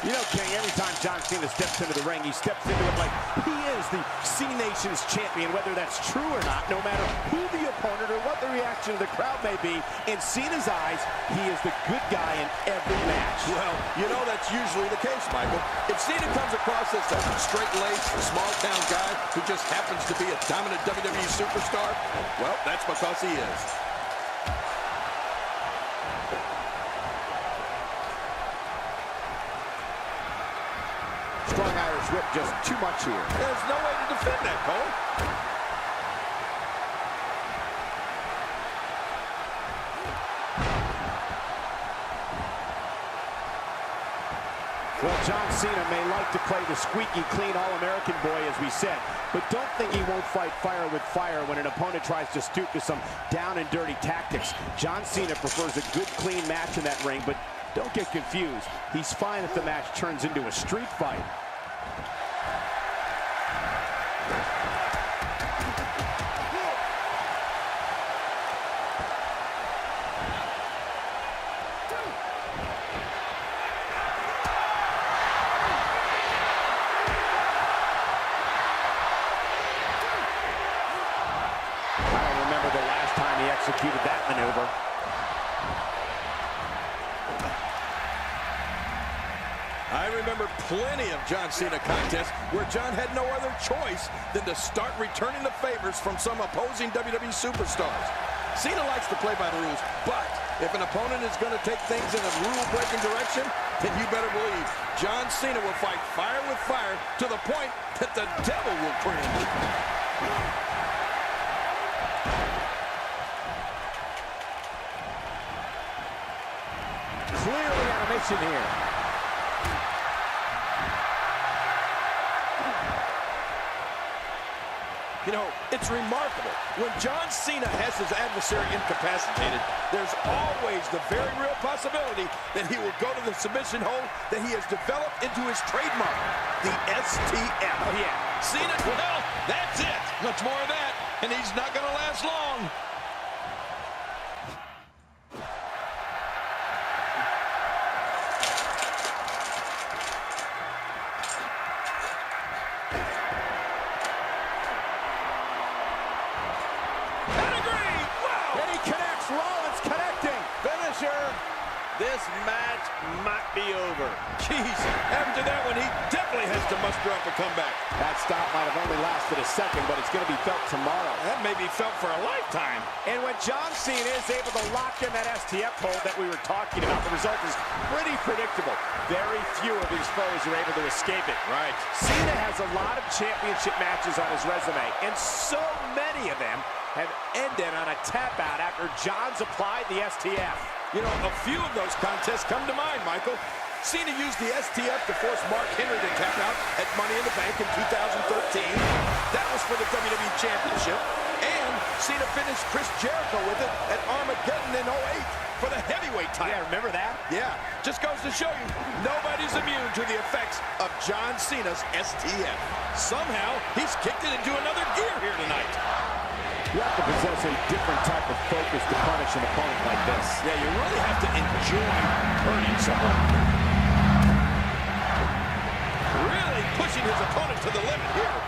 You know, King, every time John Cena steps into the ring, he steps into it like he is the C-Nation's champion, whether that's true or not, no matter who the opponent or what the reaction of the crowd may be. In Cena's eyes, he is the good guy in every match. Well, you know that's usually the case, Michael. If Cena comes across as a straight-laced, small-town guy who just happens to be a dominant WWE superstar, well, that's because he is. Strong Irish whip, just too much here. There's no way to defend that, Cole. Well, John Cena may like to play the squeaky clean All-American boy, as we said, but don't think he won't fight fire with fire when an opponent tries to stoop to some down-and-dirty tactics. John Cena prefers a good, clean match in that ring, but don't get confused. He's fine if the match turns into a street fight. Executed that maneuver. I remember plenty of John Cena contests where John had no other choice than to start returning the favors from some opposing WWE superstars. Cena likes to play by the rules, but if an opponent is going to take things in a rule-breaking direction, then you better believe John Cena will fight fire with fire to the point that the devil will cringe. Clearly on a mission here. You know, it's remarkable. When John Cena has his adversary incapacitated, there's always the very real possibility that he will go to the submission hold that he has developed into his trademark, the STF. Oh, yeah. Cena, well, that's it. Much more of that, and he's not going to last long. This match might be over. Jeez, after that one, he definitely has to muster up a comeback. That stop might have only lasted a second, but it's going to be felt tomorrow. That may be felt for a lifetime. And when John Cena is able to lock in that STF hold that we were talking about, the result is pretty predictable. Very few of his foes are able to escape it. Right. Cena has a lot of championship matches on his resume, and so many of them have ended on a tap out after John's applied the STF. You know, a few of those contests come to mind, Michael. Cena used the STF to force Mark Henry to tap out at Money in the Bank in 2013. That was for the WWE Championship. And Cena finished Chris Jericho with it at Armageddon in 08 for the heavyweight title. Yeah, remember that? Yeah, just goes to show you, nobody's immune to the effects of John Cena's STF. Somehow, he's kicked it into another gear here tonight. You have to possess a different type of focus to punish an opponent like this. Yeah, you really have to enjoy hurting someone. Really pushing his opponent to the limit here.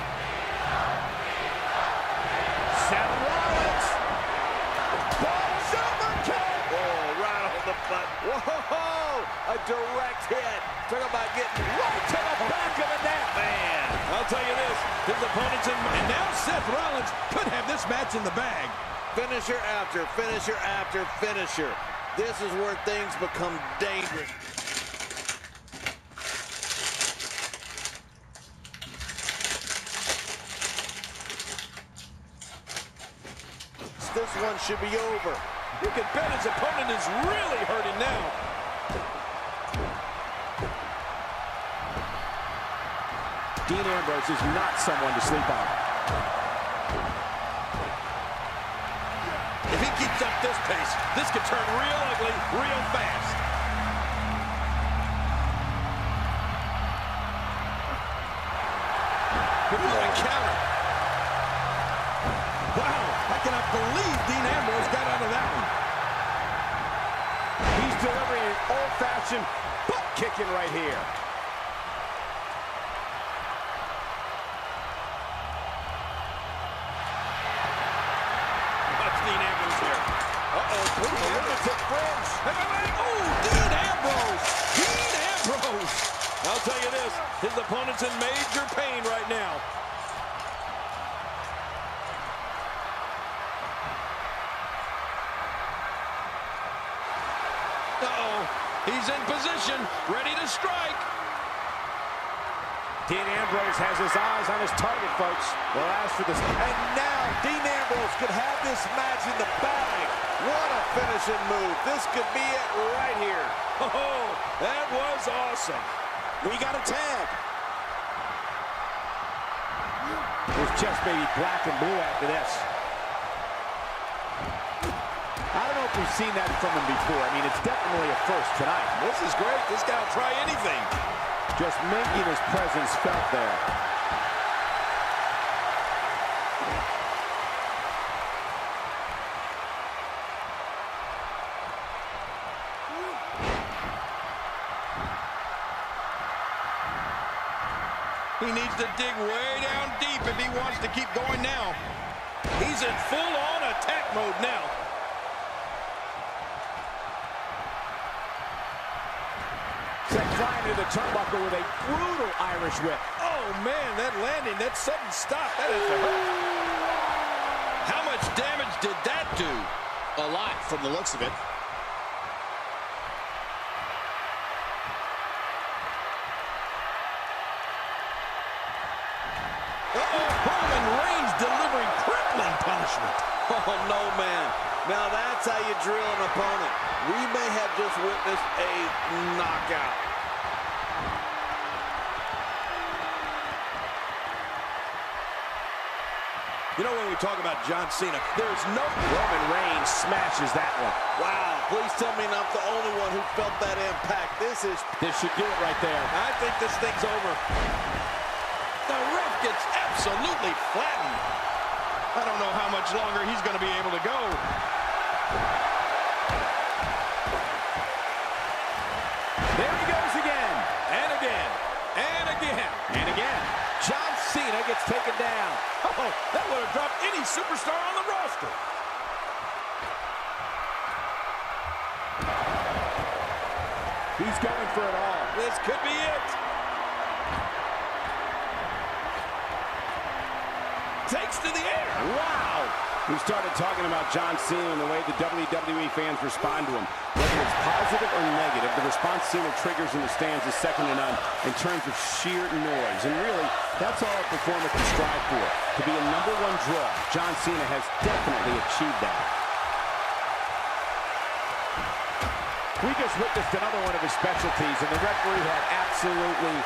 Seth Rollins. Super kick. Oh, right on the butt. Whoa, a direct hit. Talk about getting right to the back of the net. Man, I'll tell you this, his opponent's in, and now Seth Rollins could have this match in the bag. Finisher after finisher after finisher. This is where things become dangerous. This one should be over. You can bet his opponent is really hurting now. Dean Ambrose is not someone to sleep on. If he keeps up this pace, this could turn real ugly real fast. What a counter. Wow, I cannot believe Dean Ambrose got out of that one. He's delivering an old-fashioned butt kicking right here. His opponent's in major pain right now. Uh-oh. He's in position, ready to strike. Dean Ambrose has his eyes on his target, folks. Well, as for this... And now Dean Ambrose could have this match in the bag. What a finishing move. This could be it right here. Oh, that was awesome. We got a tag. His chest may be black and blue after this. I don't know if we've seen that from him before. I mean, it's definitely a first tonight. This is great. This guy will try anything. Just making his presence felt there. He needs to dig way down deep if he wants to keep going now. He's in full-on attack mode now. Sent flying into the turnbuckle with a brutal Irish whip. Oh, man, that landing, that sudden stop, that has to hurt. How much damage did that do? A lot from the looks of it. Uh-oh, Roman Reigns delivering crippling punishment. Oh, no, man. Now that's how you drill an opponent. We may have just witnessed a knockout. You know, when we talk about John Cena, there's no... Roman Reigns smashes that one. Wow, please tell me I'm the only one who felt that impact. This should do it right there. I think this thing's over. The ref gets absolutely flattened. I don't know how much longer he's going to be able to go. There he goes again. And again. And again. And again. John Cena gets taken down. Oh, that would have dropped any superstar on the roster. He's going for it all. This could be it. Takes to the air. Wow. We started talking about John Cena and the way the WWE fans respond to him. Whether it's positive or negative, the response Cena triggers in the stands is second to none in terms of sheer noise. And really, that's all a performer can strive for. To be a #1 draw, John Cena has definitely achieved that. We just witnessed another one of his specialties, and the referee had absolutely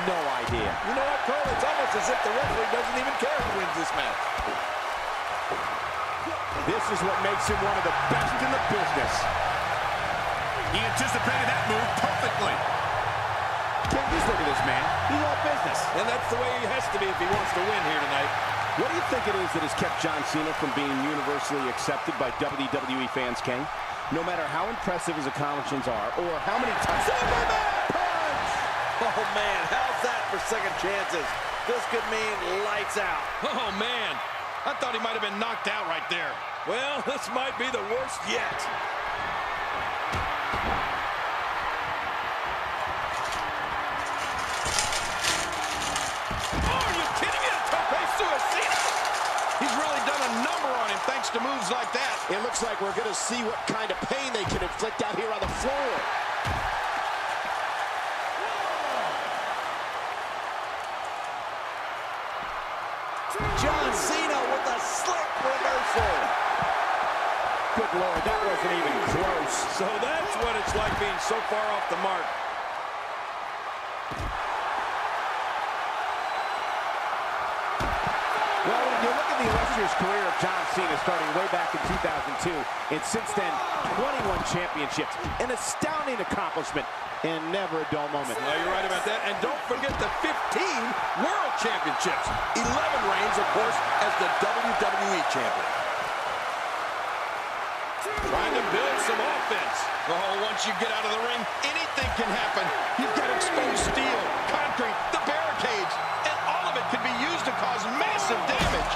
no idea. You know what, Cole? It's almost as if the referee doesn't even care who wins this match. This is what makes him one of the best in the business. He anticipated that move perfectly. Ken, just look at this man. He's all business. And that's the way he has to be if he wants to win here tonight. What do you think it is that has kept John Cena from being universally accepted by WWE fans, Ken? No matter how impressive his accomplishments are, or how many times... Superman punch! Oh, man, how's that for second chances? This could mean lights out. Oh, man. I thought he might have been knocked out right there. Well, this might be the worst yet. Oh, are you kidding me? A tope suicida? He's really done a number on him thanks to moves like that. It looks like we're going to see what kind of pain they can inflict out here on the floor. John Cena with a slick reversal. Good Lord, that wasn't even close. So that's what it's like being so far off the mark. Well, when you look at the illustrious career of John Cena starting way back in 2002, and since then, 21 championships, an astounding accomplishment, and never a dull moment. Well, you're right about that. And don't forget the 15 World Championships. 11 reigns, of course, as the WWE Champion. Trying to build some offense. Oh, once you get out of the ring, anything can happen. You've got exposed steel, concrete, the barricades, and all of it can be used to cause massive damage.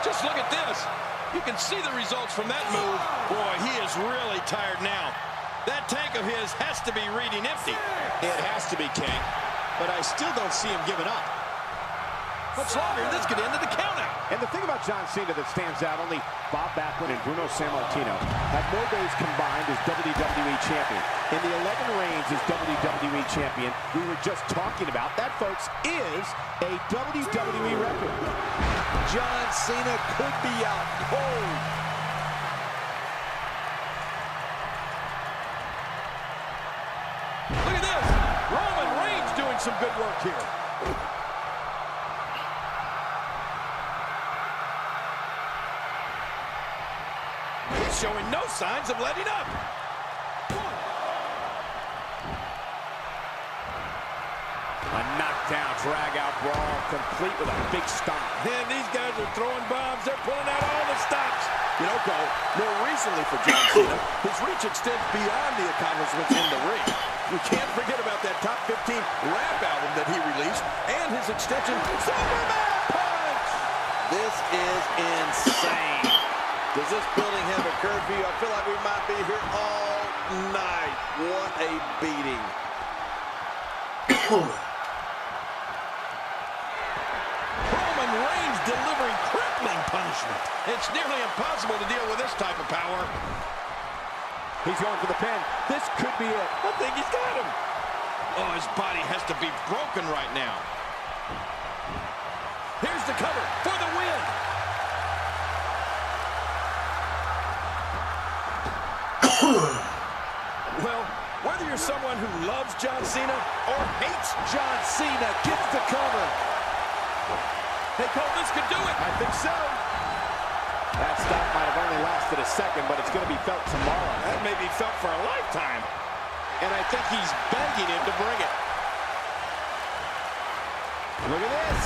Just look at this. You can see the results from that move. Boy, he is really tired now. That tank of his has to be reading empty. It has to be, King. but I still don't see him giving up. Much longer, this could end in the countout. And the thing about John Cena that stands out, only Bob Backlund and Bruno Sammartino have more days combined as WWE Champion. In the 11 reigns as WWE Champion we were just talking about, that, folks, is a WWE record. John Cena could be out cold. Look at this. Roman Reigns doing some good work here. He's showing no signs of letting up. A knockdown, drag-out brawl, complete with a big stomp. Man, these guys are throwing bombs. They're pulling out all the stops. You know, Cole, more recently for John Cena, his reach extends beyond the accomplishments in the ring. You can't forget about that top 15 rap album that he released and his extension, Superman Punch! This is insane. Does this building have a curfew? I feel like we might be here all night. What a beating. Roman Reigns delivering crippling punishment. It's nearly impossible to deal with this type of power. He's going for the pin. This could be it. I think he's got him. Oh, his body has to be broken right now. Here's the cover for the win. Well, whether you're someone who loves John Cena or hates John Cena, gets the cover. Hey, Cole, this could do it. I think so. That stop might have only lasted a second, but it's going to be felt tomorrow. That may be felt for a lifetime. And I think he's begging him to bring it. Look at this.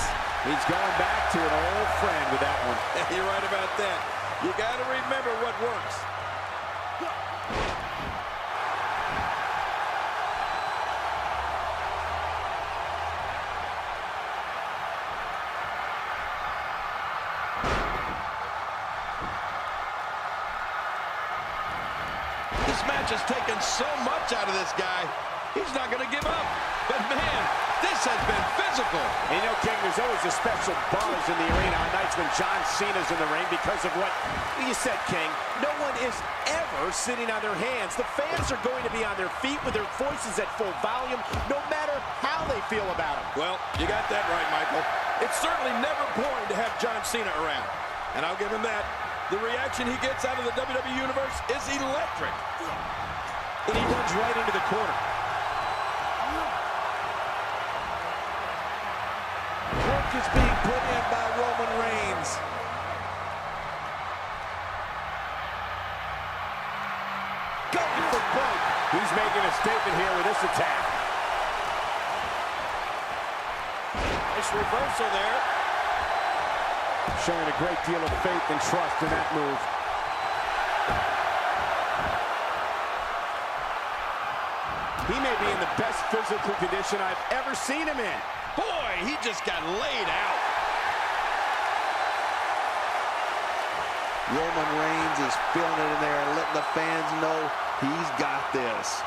He's going back to an old friend with that one. You're right about that. You got to remember what works. This match has taken so much out of this guy. He's not going to give up. But, man, this has been physical. And you know, King, there's always a special buzz in the arena on nights when John Cena's in the ring because of what you said, King. No one is ever sitting on their hands. The fans are going to be on their feet with their voices at full volume, no matter how they feel about him. Well, you got that right, Michael. It's certainly never boring to have John Cena around. And I'll give him that. The reaction he gets out of the WWE Universe is electric. And he runs right into the corner. Work is being put in by Roman Reigns. Going for broke. He's making a statement here with this attack. Nice reversal there. Showing a great deal of faith and trust in that move. He may be in the best physical condition I've ever seen him in. Boy, he just got laid out. Roman Reigns is feeling it in there and letting the fans know he's got this.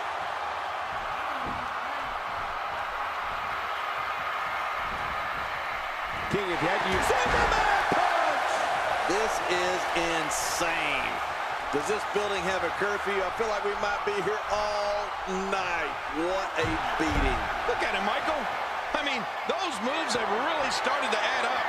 King, if you had to use Superman Punch! This is insane. Does this building have a curfew? I feel like we might be here all night. What a beating. Look at him, Michael. I mean, those moves have really started to add up.